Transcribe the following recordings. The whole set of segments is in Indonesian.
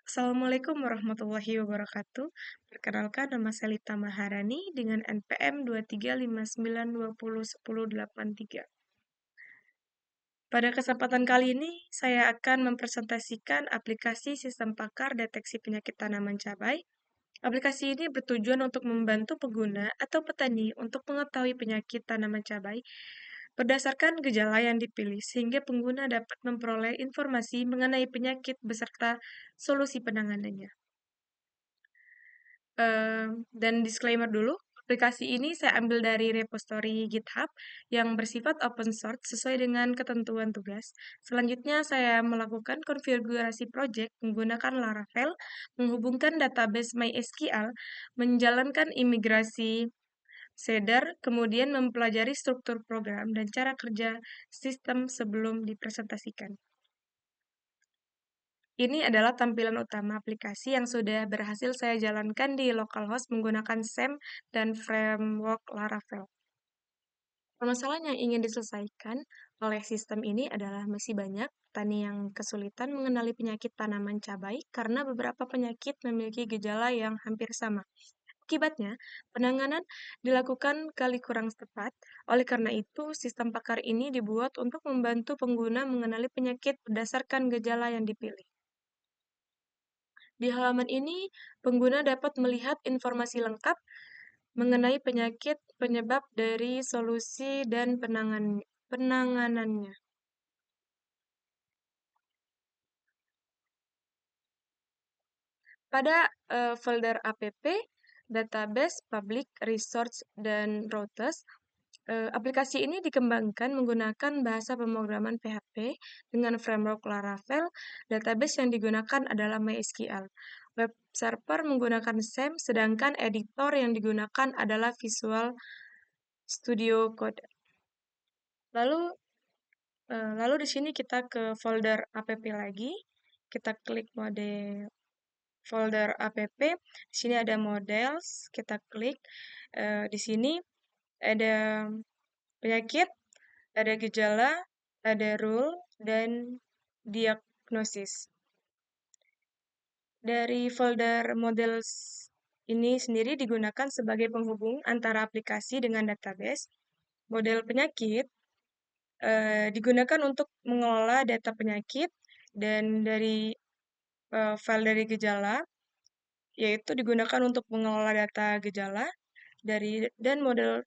Assalamualaikum warahmatullahi wabarakatuh. Perkenalkan, nama saya Lita Maharani dengan NPM 23592010883. Pada kesempatan kali ini, saya akan mempresentasikan aplikasi Sistem Pakar Deteksi Penyakit Tanaman Cabai. Aplikasi ini bertujuan untuk membantu pengguna atau petani untuk mengetahui penyakit tanaman cabai berdasarkan gejala yang dipilih, sehingga pengguna dapat memperoleh informasi mengenai penyakit beserta solusi penanganannya. Dan disclaimer dulu, aplikasi ini saya ambil dari repository GitHub yang bersifat open source sesuai dengan ketentuan tugas. Selanjutnya, saya melakukan konfigurasi project menggunakan Laravel, menghubungkan database MySQL, menjalankan imigrasi Seeder, kemudian mempelajari struktur program dan cara kerja sistem sebelum dipresentasikan. Ini adalah tampilan utama aplikasi yang sudah berhasil saya jalankan di localhost menggunakan SAM dan framework Laravel. Permasalahan yang ingin diselesaikan oleh sistem ini adalah masih banyak petani yang kesulitan mengenali penyakit tanaman cabai karena beberapa penyakit memiliki gejala yang hampir sama. Akibatnya, penanganan dilakukan kali kurang tepat. Oleh karena itu, sistem pakar ini dibuat untuk membantu pengguna mengenali penyakit berdasarkan gejala yang dipilih. Di halaman ini, pengguna dapat melihat informasi lengkap mengenai penyakit, penyebab dari solusi, dan penanganannya. Pada folder app, database, public, resource, dan routes, aplikasi ini dikembangkan menggunakan bahasa pemrograman PHP dengan framework Laravel. Database yang digunakan adalah MySQL. Web server menggunakan SAM, sedangkan editor yang digunakan adalah Visual Studio Code. Lalu di sini kita ke folder app lagi. Kita klik mode folder app. Di sini ada models, kita klik. Di sini ada penyakit, ada gejala, ada rule, dan diagnosis. Dari folder models ini sendiri digunakan sebagai penghubung antara aplikasi dengan database. Model penyakit digunakan untuk mengelola data penyakit, dan dari file dari gejala, yaitu digunakan untuk mengelola data gejala, dan model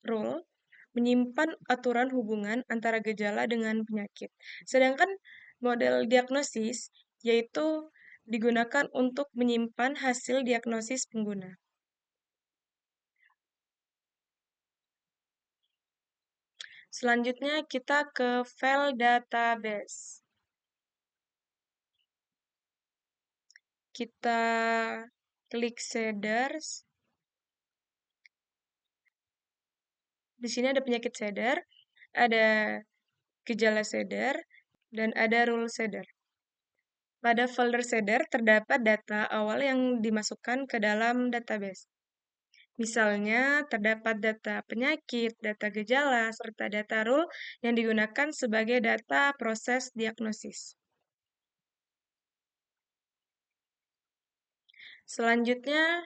rule menyimpan aturan hubungan antara gejala dengan penyakit. Sedangkan model diagnosis yaitu digunakan untuk menyimpan hasil diagnosis pengguna. Selanjutnya kita ke file database. Kita klik seeders. Di sini ada penyakit seeder, ada gejala seeder, dan ada rule seeder. Pada folder seeder terdapat data awal yang dimasukkan ke dalam database. Misalnya, terdapat data penyakit, data gejala, serta data rule yang digunakan sebagai data proses diagnosis. Selanjutnya,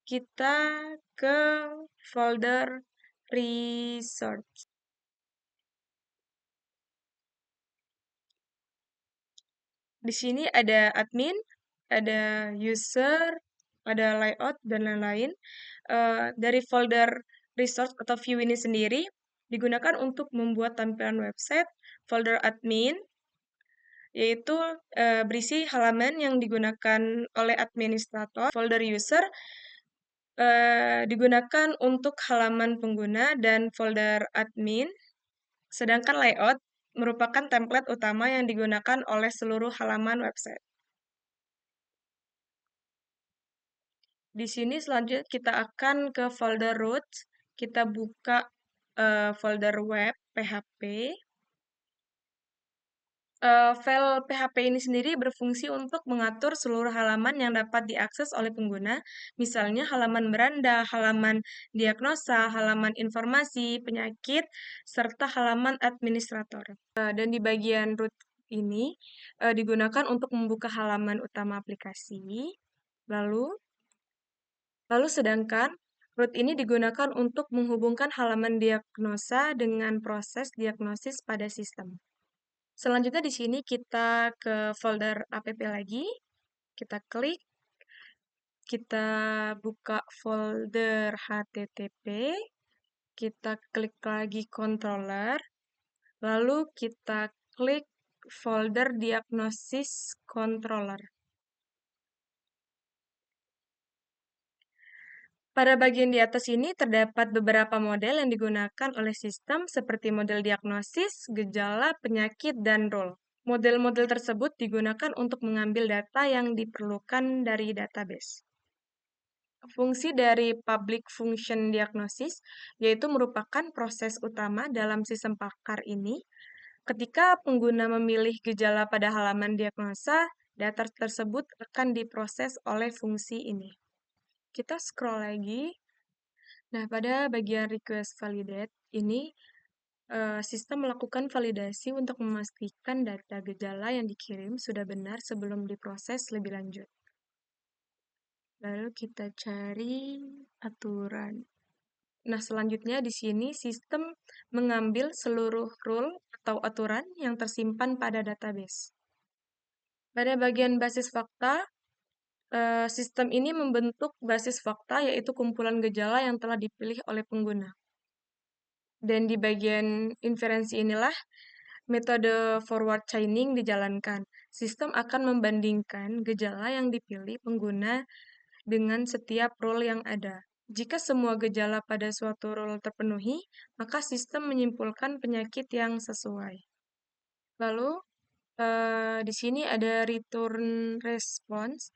kita ke folder research. Di sini ada admin, ada user, ada layout, dan lain-lain. Dari folder resource atau view ini sendiri digunakan untuk membuat tampilan website. Folder admin yaitu berisi halaman yang digunakan oleh administrator. Folder user digunakan untuk halaman pengguna, dan folder admin, sedangkan layout merupakan template utama yang digunakan oleh seluruh halaman website. Di sini selanjutnya kita akan ke folder roots. Kita buka folder web PHP. File PHP ini sendiri berfungsi untuk mengatur seluruh halaman yang dapat diakses oleh pengguna, misalnya halaman beranda, halaman diagnosa, halaman informasi, penyakit, serta halaman administrator. Dan di bagian root ini digunakan untuk membuka halaman utama aplikasi. Lalu, sedangkan root ini digunakan untuk menghubungkan halaman diagnosa dengan proses diagnosis pada sistem. Selanjutnya di sini kita ke folder app lagi, kita klik, kita buka folder HTTP, kita klik lagi controller, lalu kita klik folder diagnosis controller. Pada bagian di atas ini terdapat beberapa model yang digunakan oleh sistem seperti model diagnosis, gejala, penyakit, dan role. Model-model tersebut digunakan untuk mengambil data yang diperlukan dari database. Fungsi dari public function diagnosis yaitu merupakan proses utama dalam sistem pakar ini. Ketika pengguna memilih gejala pada halaman diagnosa, data tersebut akan diproses oleh fungsi ini. Kita scroll lagi. Nah, pada bagian request validate ini, sistem melakukan validasi untuk memastikan data gejala yang dikirim sudah benar sebelum diproses lebih lanjut. Lalu kita cari aturan. Nah, selanjutnya di sini sistem mengambil seluruh rule atau aturan yang tersimpan pada database. Pada bagian basis fakta, sistem ini membentuk basis fakta yaitu kumpulan gejala yang telah dipilih oleh pengguna. Dan di bagian inferensi inilah metode forward chaining dijalankan. Sistem akan membandingkan gejala yang dipilih pengguna dengan setiap role yang ada. Jika semua gejala pada suatu role terpenuhi, maka sistem menyimpulkan penyakit yang sesuai. Lalu, di sini ada return response,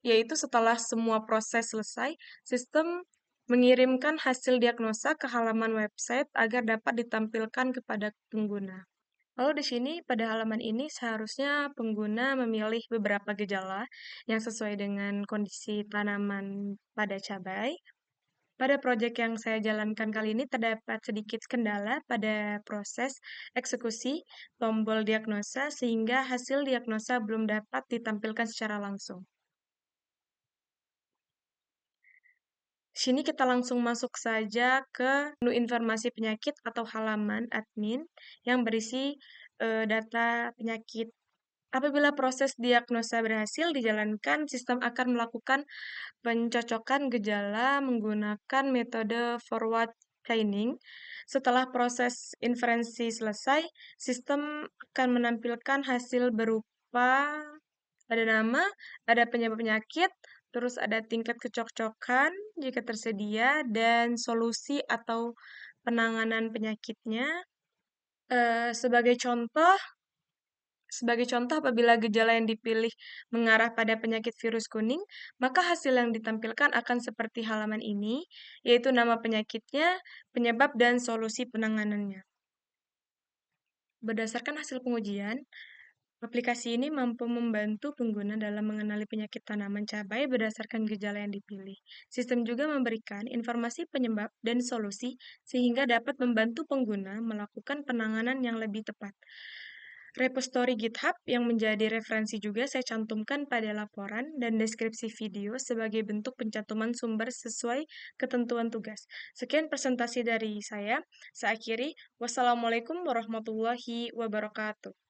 yaitu setelah semua proses selesai, sistem mengirimkan hasil diagnosa ke halaman website agar dapat ditampilkan kepada pengguna. Lalu di sini pada halaman ini seharusnya pengguna memilih beberapa gejala yang sesuai dengan kondisi tanaman pada cabai. Pada proyek yang saya jalankan kali ini terdapat sedikit kendala pada proses eksekusi tombol diagnosa sehingga hasil diagnosa belum dapat ditampilkan secara langsung. Sini kita langsung masuk saja ke menu informasi penyakit atau halaman admin yang berisi data penyakit. Apabila proses diagnosa berhasil dijalankan, sistem akan melakukan pencocokan gejala menggunakan metode forward chaining. Setelah proses inferensi selesai, sistem akan menampilkan hasil berupa ada nama, ada penyebab penyakit, terus ada tingkat kecocokan jika tersedia, dan solusi atau penanganan penyakitnya. Sebagai contoh, apabila gejala yang dipilih mengarah pada penyakit virus kuning, maka hasil yang ditampilkan akan seperti halaman ini, yaitu nama penyakitnya, penyebab, dan solusi penanganannya. Berdasarkan hasil pengujian, aplikasi ini mampu membantu pengguna dalam mengenali penyakit tanaman cabai berdasarkan gejala yang dipilih. Sistem juga memberikan informasi penyebab dan solusi sehingga dapat membantu pengguna melakukan penanganan yang lebih tepat. Repository GitHub yang menjadi referensi juga saya cantumkan pada laporan dan deskripsi video sebagai bentuk pencantuman sumber sesuai ketentuan tugas. Sekian presentasi dari saya. Saya akhiri. Wassalamualaikum warahmatullahi wabarakatuh.